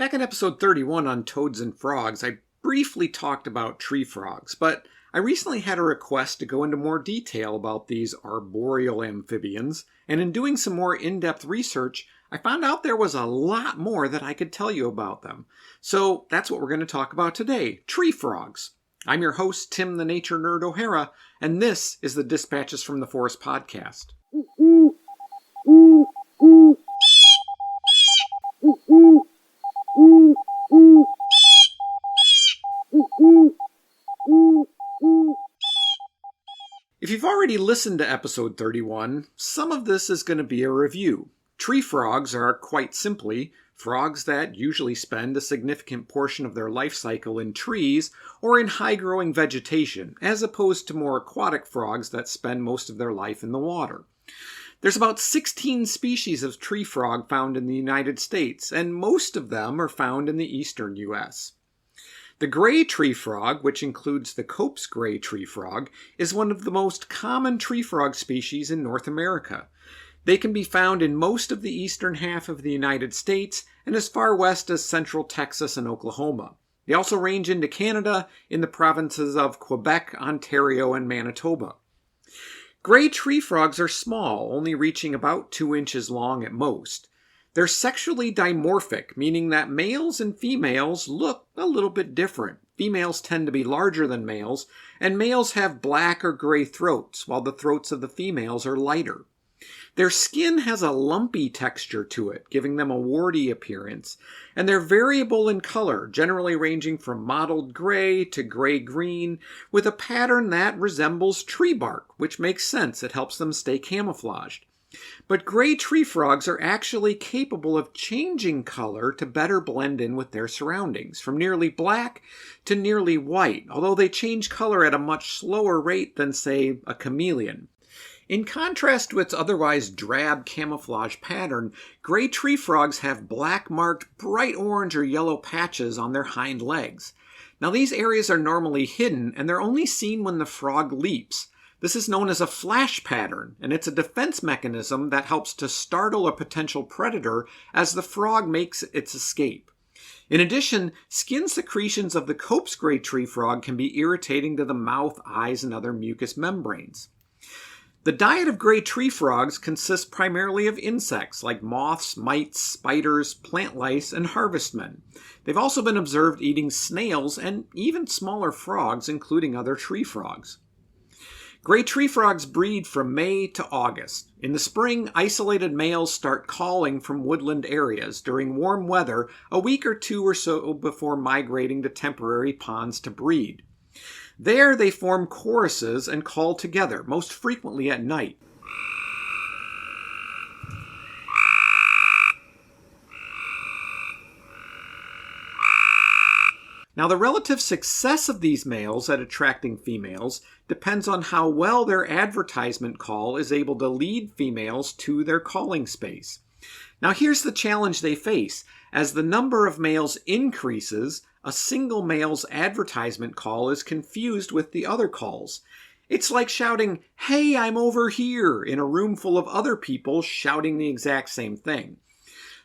Back in episode 31 on toads and frogs, I briefly talked about tree frogs, but I recently had a request to go into more detail about these arboreal amphibians, and in doing some more in-depth research, I found out there was a lot more that I could tell you about them. So that's what we're going to talk about today, tree frogs. I'm your host, Tim the Nature Nerd O'Hara, and this is the Dispatches from the Forest podcast. If you've already listened to episode 31, some of this is going to be a review. Tree frogs are, quite simply, frogs that usually spend a significant portion of their life cycle in trees or in high-growing vegetation, as opposed to more aquatic frogs that spend most of their life in the water. There's about 16 species of tree frog found in the United States, and most of them are found in the eastern U.S. The gray tree frog, which includes the Cope's gray tree frog, is one of the most common tree frog species in North America. They can be found in most of the eastern half of the United States and as far west as central Texas and Oklahoma. They also range into Canada in the provinces of Quebec, Ontario, and Manitoba. Gray tree frogs are small, only reaching about 2 inches long at most. They're sexually dimorphic, meaning that males and females look a little bit different. Females tend to be larger than males, and males have black or gray throats, while the throats of the females are lighter. Their skin has a lumpy texture to it, giving them a warty appearance, and they're variable in color, generally ranging from mottled gray to gray-green, with a pattern that resembles tree bark, which makes sense. It helps them stay camouflaged. But gray tree frogs are actually capable of changing color to better blend in with their surroundings, from nearly black to nearly white, although they change color at a much slower rate than, say, a chameleon. In contrast to its otherwise drab camouflage pattern, gray tree frogs have black-marked bright orange or yellow patches on their hind legs. Now, these areas are normally hidden, and they're only seen when the frog leaps. This is known as a flash pattern, and it's a defense mechanism that helps to startle a potential predator as the frog makes its escape. In addition, skin secretions of the Cope's gray tree frog can be irritating to the mouth, eyes, and other mucous membranes. The diet of gray tree frogs consists primarily of insects like moths, mites, spiders, plant lice, and harvestmen. They've also been observed eating snails and even smaller frogs, including other tree frogs. Gray tree frogs breed from May to August. In the spring, isolated males start calling from woodland areas during warm weather a week or two or so before migrating to temporary ponds to breed. There they form choruses and call together, most frequently at night. Now, the relative success of these males at attracting females depends on how well their advertisement call is able to lead females to their calling space. Now, here's the challenge they face. As the number of males increases, a single male's advertisement call is confused with the other calls. It's like shouting, "Hey, I'm over here," in a room full of other people shouting the exact same thing.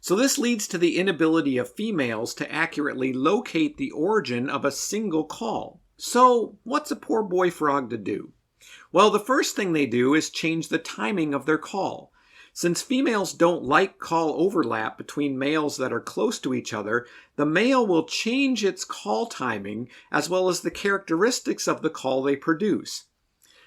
So this leads to the inability of females to accurately locate the origin of a single call. So what's a poor boy frog to do? Well, the first thing they do is change the timing of their call. Since females don't like call overlap between males that are close to each other, the male will change its call timing as well as the characteristics of the call they produce.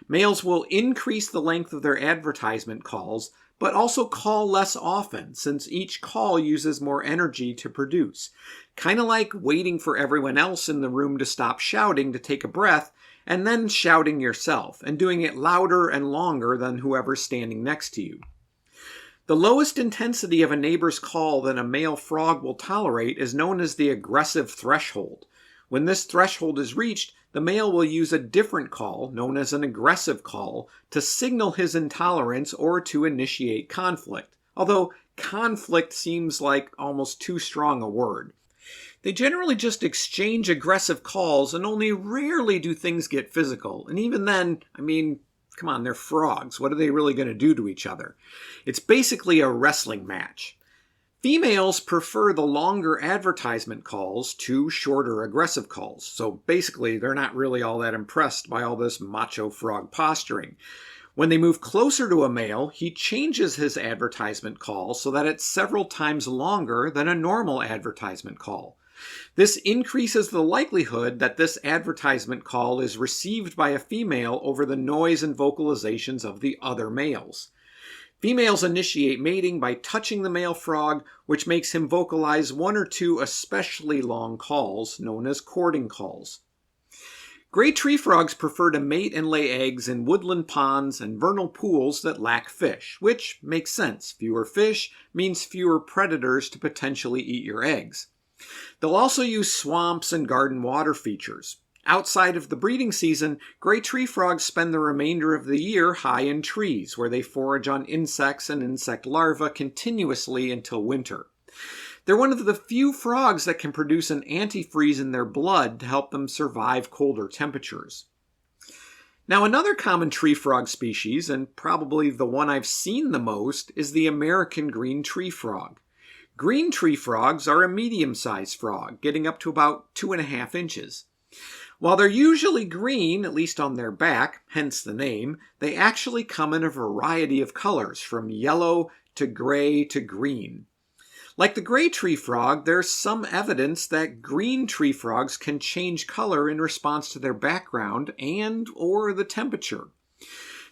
Males will increase the length of their advertisement calls, but also call less often, since each call uses more energy to produce. Kind of like waiting for everyone else in the room to stop shouting to take a breath, and then shouting yourself, and doing it louder and longer than whoever's standing next to you. The lowest intensity of a neighbor's call that a male frog will tolerate is known as the aggressive threshold. When this threshold is reached, the male will use a different call, known as an aggressive call, to signal his intolerance or to initiate conflict. Although conflict seems like almost too strong a word. They generally just exchange aggressive calls and only rarely do things get physical. And even then, come on, they're frogs. What are they really going to do to each other? It's basically a wrestling match. Females prefer the longer advertisement calls to shorter aggressive calls. So basically, they're not really all that impressed by all this macho frog posturing. When they move closer to a male, he changes his advertisement call so that it's several times longer than a normal advertisement call. This increases the likelihood that this advertisement call is received by a female over the noise and vocalizations of the other males. Females initiate mating by touching the male frog, which makes him vocalize one or two especially long calls, known as courting calls. Gray tree frogs prefer to mate and lay eggs in woodland ponds and vernal pools that lack fish, which makes sense. Fewer fish means fewer predators to potentially eat your eggs. They'll also use swamps and garden water features. Outside of the breeding season, gray tree frogs spend the remainder of the year high in trees, where they forage on insects and insect larvae continuously until winter. They're one of the few frogs that can produce an antifreeze in their blood to help them survive colder temperatures. Now, another common tree frog species, and probably the one I've seen the most, is the American green tree frog. Green tree frogs are a medium-sized frog, getting up to about 2.5 inches. While they're usually green, at least on their back, hence the name, they actually come in a variety of colors, from yellow to gray to green. Like the gray tree frog, there's some evidence that green tree frogs can change color in response to their background and/or the temperature.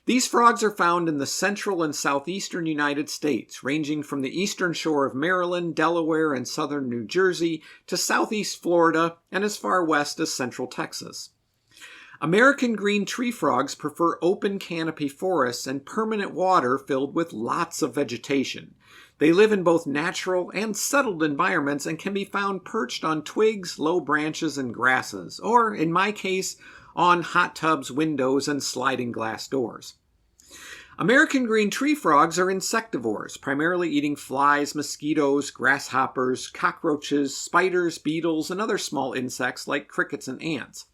These frogs are found in the central and southeastern United States, ranging from the eastern shore of Maryland, Delaware, and southern New Jersey to southeast Florida and as far west as central Texas. American green tree frogs prefer open canopy forests and permanent water filled with lots of vegetation. They live in both natural and settled environments and can be found perched on twigs, low branches, and grasses, or, in my case, on hot tubs, windows, and sliding glass doors. American green tree frogs are insectivores, primarily eating flies, mosquitoes, grasshoppers, cockroaches, spiders, beetles, and other small insects like crickets and ants.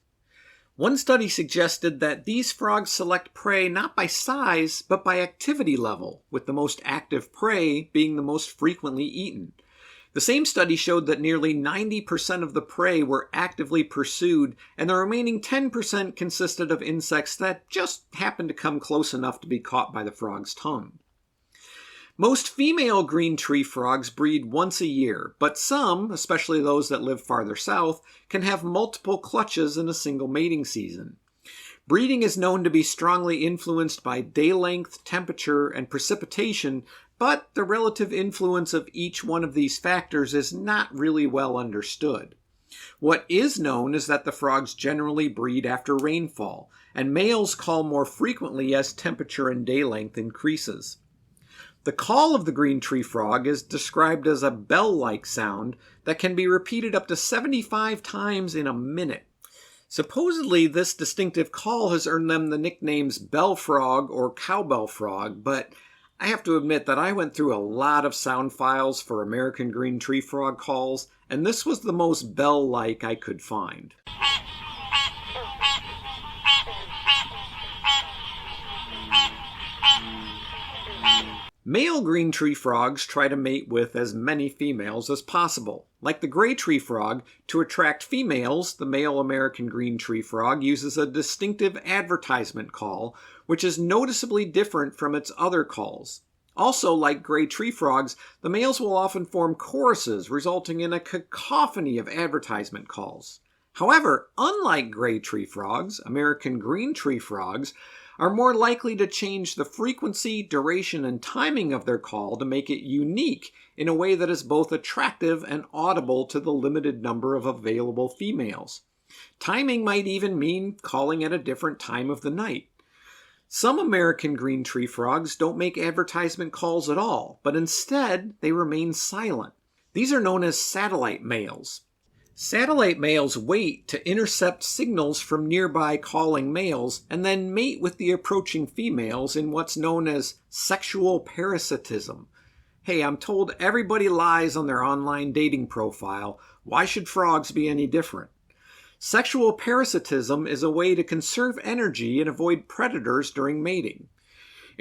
One study suggested that these frogs select prey not by size, but by activity level, with the most active prey being the most frequently eaten. The same study showed that nearly 90% of the prey were actively pursued, and the remaining 10% consisted of insects that just happened to come close enough to be caught by the frog's tongue. Most female green tree frogs breed once a year, but some, especially those that live farther south, can have multiple clutches in a single mating season. Breeding is known to be strongly influenced by day length, temperature, and precipitation, but the relative influence of each one of these factors is not really well understood. What is known is that the frogs generally breed after rainfall, and males call more frequently as temperature and day length increases. The call of the green tree frog is described as a bell-like sound that can be repeated up to 75 times in a minute. Supposedly, this distinctive call has earned them the nicknames bell frog or cowbell frog, but I have to admit that I went through a lot of sound files for American green tree frog calls, and this was the most bell-like I could find. Male green tree frogs try to mate with as many females as possible. Like the gray tree frog, to attract females, the male American green tree frog uses a distinctive advertisement call, which is noticeably different from its other calls. Also, like gray tree frogs, the males will often form choruses, resulting in a cacophony of advertisement calls. However, unlike gray tree frogs, American green tree frogs are more likely to change the frequency, duration, and timing of their call to make it unique in a way that is both attractive and audible to the limited number of available females. Timing might even mean calling at a different time of the night. Some American green tree frogs don't make advertisement calls at all, but instead they remain silent. These are known as satellite males. Satellite males wait to intercept signals from nearby calling males and then mate with the approaching females in what's known as sexual parasitism. Hey, I'm told everybody lies on their online dating profile. Why should frogs be any different? Sexual parasitism is a way to conserve energy and avoid predators during mating.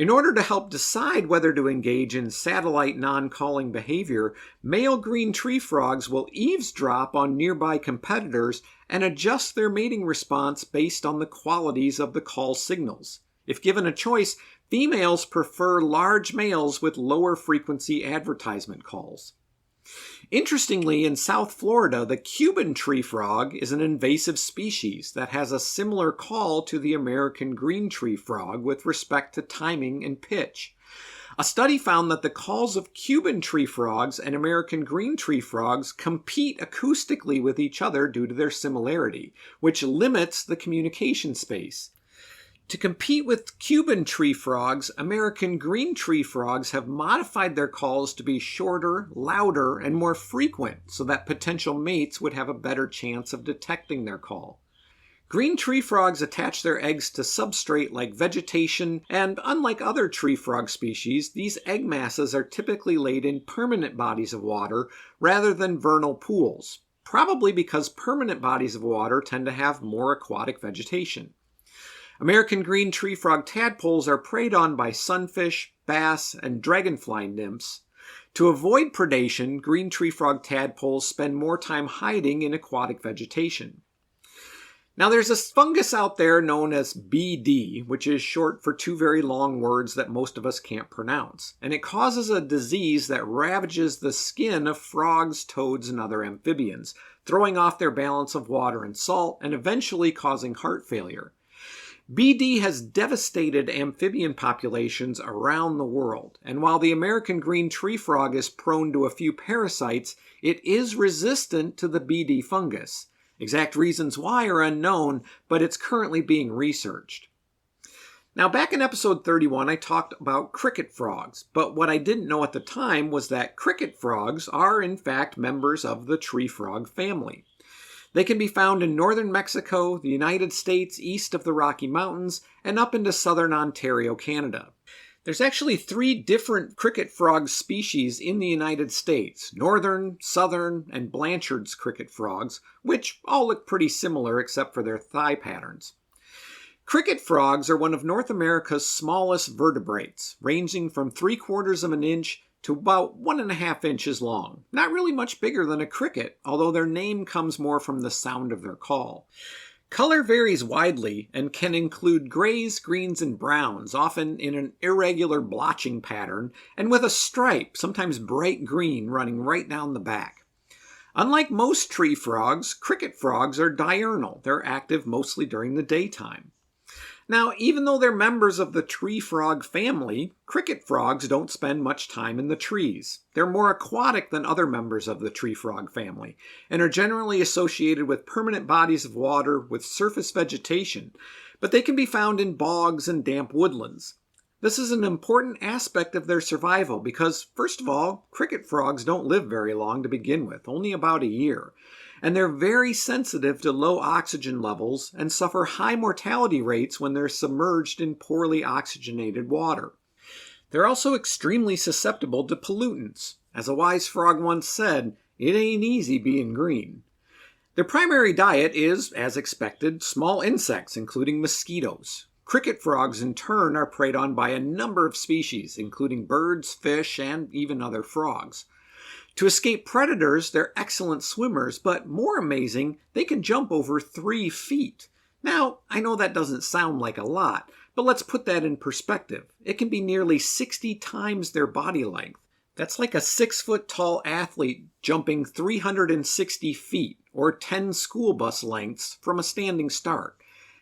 In order to help decide whether to engage in satellite non-calling behavior, male green tree frogs will eavesdrop on nearby competitors and adjust their mating response based on the qualities of the call signals. If given a choice, females prefer large males with lower frequency advertisement calls. Interestingly, in South Florida, the Cuban tree frog is an invasive species that has a similar call to the American green tree frog with respect to timing and pitch. A study found that the calls of Cuban tree frogs and American green tree frogs compete acoustically with each other due to their similarity, which limits the communication space. To compete with Cuban tree frogs, American green tree frogs have modified their calls to be shorter, louder, and more frequent so that potential mates would have a better chance of detecting their call. Green tree frogs attach their eggs to substrate like vegetation, and unlike other tree frog species, these egg masses are typically laid in permanent bodies of water rather than vernal pools, probably because permanent bodies of water tend to have more aquatic vegetation. American green tree frog tadpoles are preyed on by sunfish, bass, and dragonfly nymphs. To avoid predation, green tree frog tadpoles spend more time hiding in aquatic vegetation. Now there's a fungus out there known as BD, which is short for two very long words that most of us can't pronounce, and it causes a disease that ravages the skin of frogs, toads, and other amphibians, throwing off their balance of water and salt and eventually causing heart failure. BD has devastated amphibian populations around the world, and while the American green tree frog is prone to a few parasites, it is resistant to the BD fungus. Exact reasons why are unknown, but it's currently being researched. Now, back in episode 31, I talked about cricket frogs, but what I didn't know at the time was that cricket frogs are in fact members of the tree frog family. They can be found in northern Mexico, the United States, east of the Rocky Mountains, and up into southern Ontario, Canada. There's actually 3 different cricket frog species in the United States: northern, southern, and Blanchard's cricket frogs, which all look pretty similar except for their thigh patterns. Cricket frogs are one of North America's smallest vertebrates, ranging from 3/4 of an inch to about 1.5 inches long. Not really much bigger than a cricket, although their name comes more from the sound of their call. Color varies widely and can include grays, greens, and browns, often in an irregular blotching pattern, and with a stripe, sometimes bright green, running right down the back. Unlike most tree frogs, cricket frogs are diurnal. They're active mostly during the daytime. Now, even though they're members of the tree frog family, cricket frogs don't spend much time in the trees. They're more aquatic than other members of the tree frog family, and are generally associated with permanent bodies of water with surface vegetation, but they can be found in bogs and damp woodlands. This is an important aspect of their survival because, first of all, cricket frogs don't live very long to begin with, only about a year. And they're very sensitive to low oxygen levels and suffer high mortality rates when they're submerged in poorly oxygenated water. They're also extremely susceptible to pollutants. As a wise frog once said, "It ain't easy being green." Their primary diet is, as expected, small insects, including mosquitoes. Cricket frogs, in turn, are preyed on by a number of species, including birds, fish, and even other frogs. To escape predators, they're excellent swimmers, but more amazing, they can jump over 3 feet. Now, I know that doesn't sound like a lot, but let's put that in perspective. It can be nearly 60 times their body length. That's like a 6-foot-tall athlete jumping 360 feet, or 10 school bus lengths, from a standing start.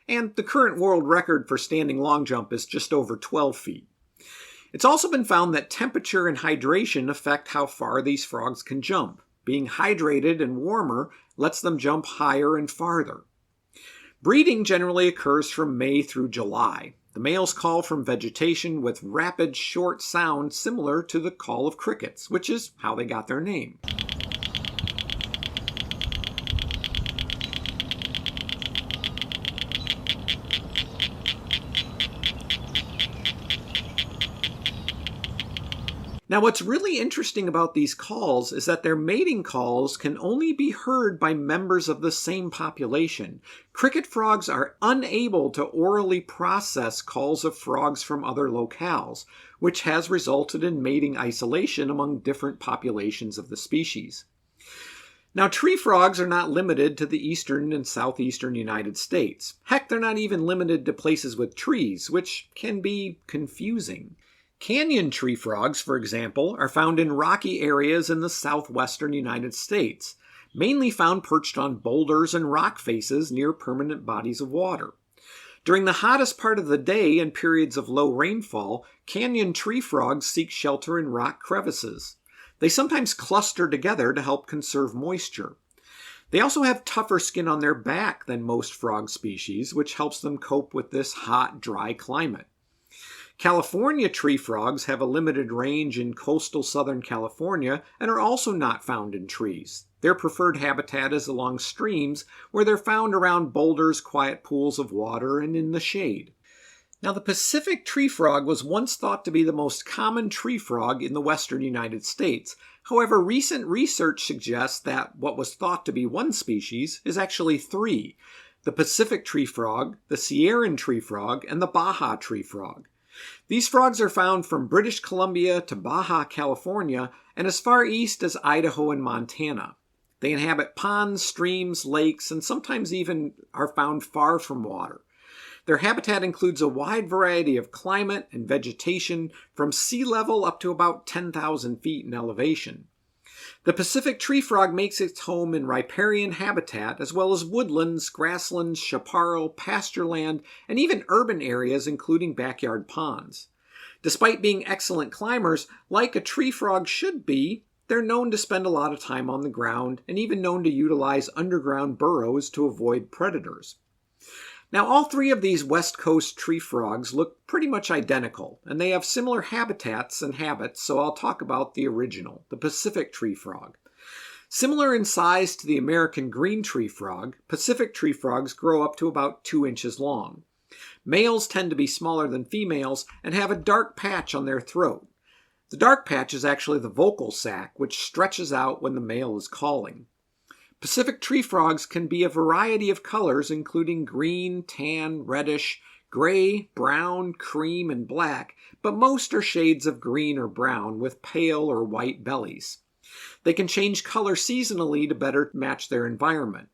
And the current world record for standing long jump is just over 12 feet. It's also been found that temperature and hydration affect how far these frogs can jump. Being hydrated and warmer lets them jump higher and farther. Breeding generally occurs from May through July. The males call from vegetation with rapid, short sound similar to the call of crickets, which is how they got their name. Now, Now, what's really interesting about these calls is that their mating calls can only be heard by members of the same population. Cricket frogs are unable to orally process calls of frogs from other locales, which has resulted in mating isolation among different populations of the species. Now, tree frogs are not limited to the eastern and southeastern United States. Heck, they're not even limited to places with trees, which can be confusing. Canyon tree frogs, for example, are found in rocky areas in the southwestern United States, mainly found perched on boulders and rock faces near permanent bodies of water. During the hottest part of the day and periods of low rainfall, canyon tree frogs seek shelter in rock crevices. They sometimes cluster together to help conserve moisture. They also have tougher skin on their back than most frog species, which helps them cope with this hot, dry climate. California tree frogs have a limited range in coastal Southern California and are also not found in trees. Their preferred habitat is along streams, where they're found around boulders, quiet pools of water, and in the shade. Now, the Pacific tree frog was once thought to be the most common tree frog in the western United States. However, recent research suggests that what was thought to be one species is actually three: the Pacific tree frog, the Sierran tree frog, and the Baja tree frog. These frogs are found from British Columbia to Baja California and as far east as Idaho and Montana. They inhabit ponds, streams, lakes, and sometimes even are found far from water. Their habitat includes a wide variety of climate and vegetation, from sea level up to about 10,000 feet in elevation. The Pacific tree frog makes its home in riparian habitat, as well as woodlands, grasslands, chaparral, pasture land, and even urban areas, including backyard ponds. Despite being excellent climbers, like a tree frog should be, they're known to spend a lot of time on the ground, and even known to utilize underground burrows to avoid predators. Now, all three of these West Coast tree frogs look pretty much identical, and they have similar habitats and habits, so I'll talk about the original, the Pacific tree frog. Similar in size to the American green tree frog, Pacific tree frogs grow up to about 2 inches long. Males tend to be smaller than females and have a dark patch on their throat. The dark patch is actually the vocal sac, which stretches out when the male is calling. Pacific tree frogs can be a variety of colors, including green, tan, reddish, gray, brown, cream, and black, but most are shades of green or brown with pale or white bellies. They can change color seasonally to better match their environment.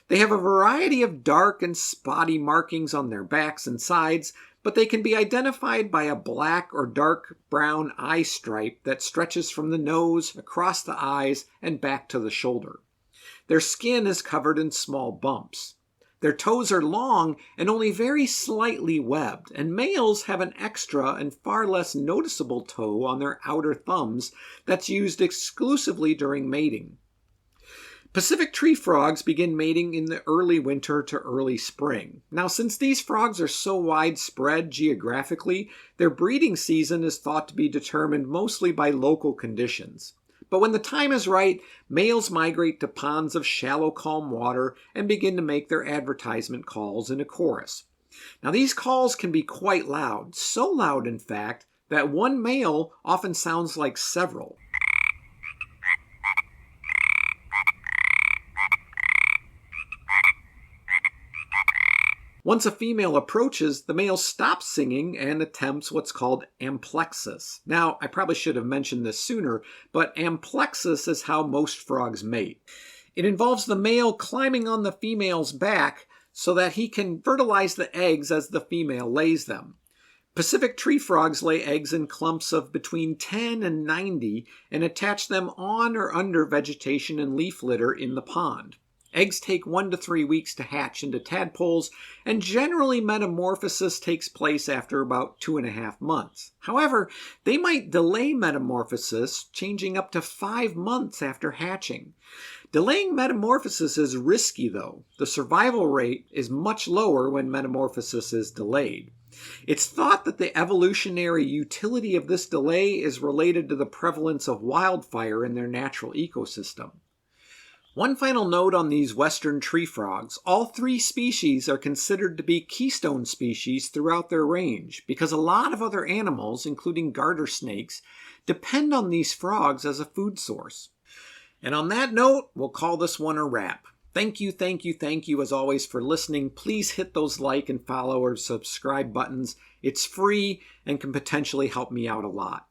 They have a variety of dark and spotty markings on their backs and sides, but they can be identified by a black or dark brown eye stripe that stretches from the nose, across the eyes, and back to the shoulder. Their skin is covered in small bumps. Their toes are long and only very slightly webbed, and males have an extra and far less noticeable toe on their outer thumbs that's used exclusively during mating. Pacific tree frogs begin mating in the early winter to early spring. Now, since these frogs are so widespread geographically, their breeding season is thought to be determined mostly by local conditions. But when the time is right, males migrate to ponds of shallow, calm water and begin to make their advertisement calls in a chorus. Now, these calls can be quite loud, so loud, in fact, that one male often sounds like several. Once a female approaches, the male stops singing and attempts what's called amplexus. Now, I probably should have mentioned this sooner, but amplexus is how most frogs mate. It involves the male climbing on the female's back so that he can fertilize the eggs as the female lays them. Pacific tree frogs lay eggs in clumps of between 10 and 90 and attach them on or under vegetation and leaf litter in the pond. Eggs take 1 to 3 weeks to hatch into tadpoles, and generally metamorphosis takes place after about 2.5 months. However, they might delay metamorphosis, changing up to 5 months after hatching. Delaying metamorphosis is risky, though. The survival rate is much lower when metamorphosis is delayed. It's thought that the evolutionary utility of this delay is related to the prevalence of wildfire in their natural ecosystem. One final note on these western tree frogs: all three species are considered to be keystone species throughout their range because a lot of other animals, including garter snakes, depend on these frogs as a food source. And on that note, we'll call this one a wrap. Thank you as always for listening. Please hit those like and follow or subscribe buttons. It's free and can potentially help me out a lot.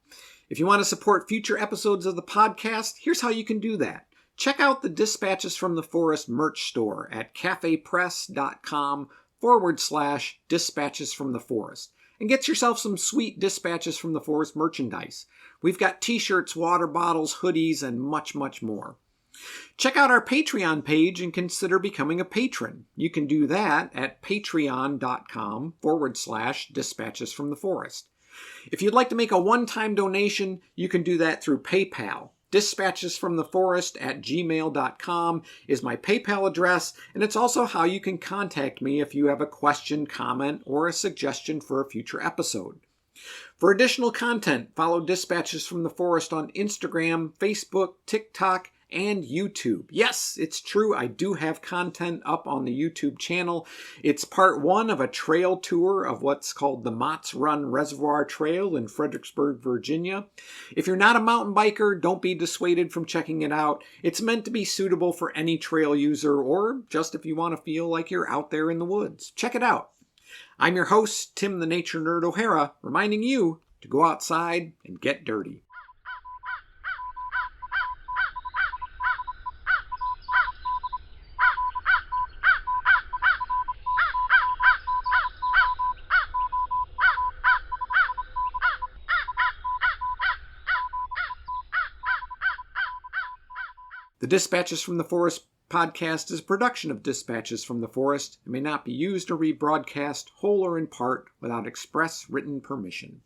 If you want to support future episodes of the podcast, here's how you can do that. Check out the Dispatches from the Forest merch store at cafepress.com/Dispatches from the Forest and get yourself some sweet Dispatches from the Forest merchandise. We've got t-shirts, water bottles, hoodies, and much more. Check out our Patreon page and consider becoming a patron. You can do that at patreon.com/Dispatches from the Forest. If you'd like to make a one-time donation, you can do that through PayPal. dispatchesfromtheforest@gmail.com is my PayPal address, and it's also how you can contact me if you have a question, comment, or a suggestion for a future episode. For additional content, follow Dispatches from the Forest on Instagram, Facebook, TikTok, and YouTube. Yes, it's true, I do have content up on the YouTube channel. It's part 1 of a trail tour of what's called the Mott's Run Reservoir Trail in Fredericksburg, Virginia. If you're not a mountain biker, don't be dissuaded from checking it out. It's meant to be suitable for any trail user or just if you want to feel like you're out there in the woods. Check it out. I'm your host, Tim the Nature Nerd O'Hara, reminding you to go outside and get dirty. The Dispatches from the Forest podcast is a production of Dispatches from the Forest and may not be used or rebroadcast whole or in part without express written permission.